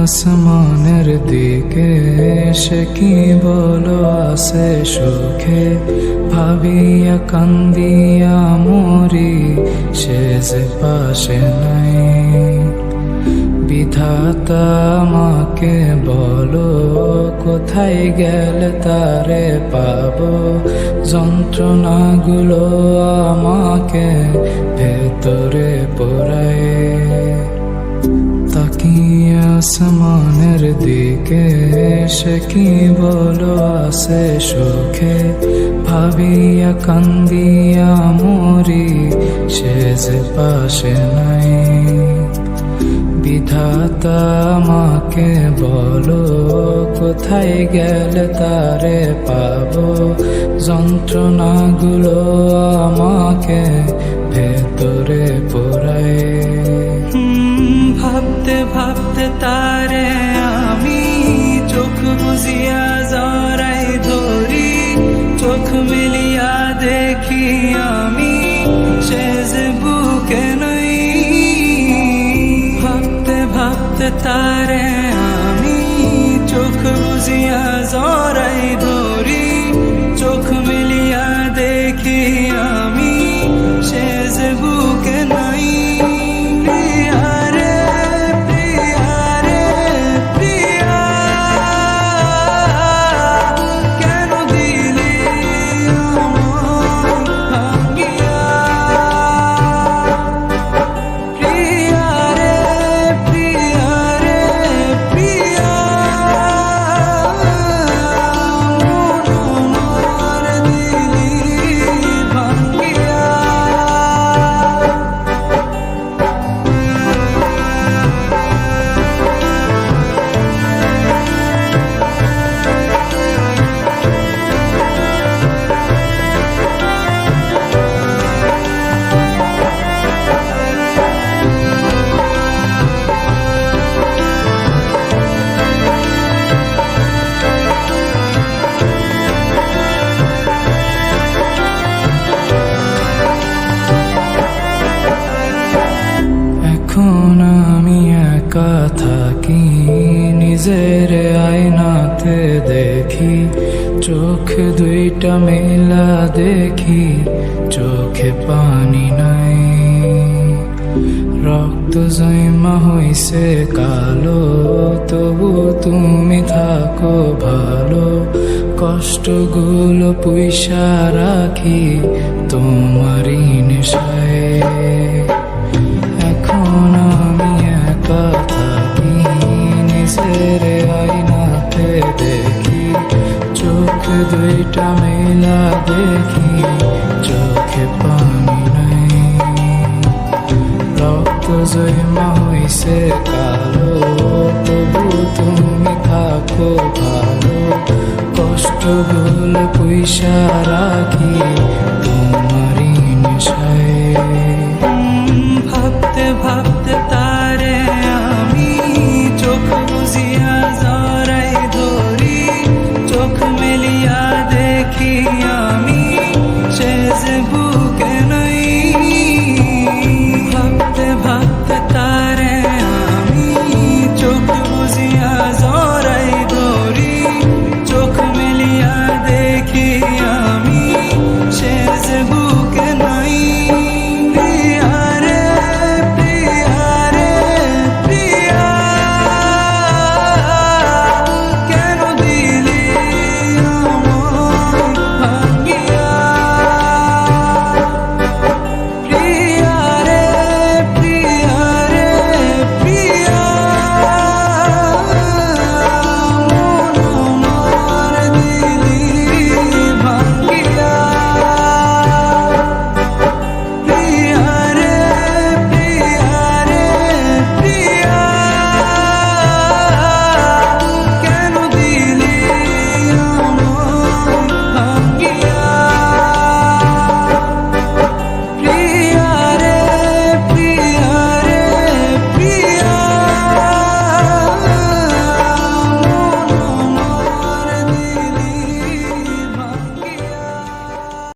আসমানের দিকে সে কি বলো আসে সুখে, ভাবিয়া কান্দিয়া মরি সে যে পাশে নাই। বিধাতা আমাকে বলো কোথায় গেলে তারে পাবো, যন্ত্রণাগুলো আমাকে ভেতরে পোড়ায়। তাকিয়ে আসমানের দিকে সে কি বলো আসে সুখে, ভাবিয়া কান্দিয়া মরি সে যে পাশে নাই। বিধাতা আমাকে বলো কোথায় গেলে তারে পাবো, যন্ত্রণাগুলো আমাকে ভেতরে পোড়ায়। ভাবতে ভাবতে তারে আমি চোখ বুঝিয়া জড়াই ধরি, চোখ মিলিয়া দেখি আমি সে যে বুকে নাই। ভাবতে ভাবতে তারে আমি চোখ বুঝিয়া জড়াই ধরি, চোখ মিলিয়া দেখি আমি সে যে বুকে নাই। এখন আমি একা থাকি, নিজের আয়নাতে দেখি, চোখ দুইটা মেলা দেখি, চোখে পানি নাই। রক্ত জমা হইছে কালো, তবু তুমি থাকো ভালো, কষ্টগুলো পুইসা রাখি তোমারই নেশায়। এখন আমি একা থাকি, নিজের আয়নাতে দেখি, চোখ দুইটা মেলা দেখি, চোখে পানি নাই। রক্ত জমা হইছে কালো, তবু তুমি থাকো ভালো, কষ্টগুলো পুইসা রাখি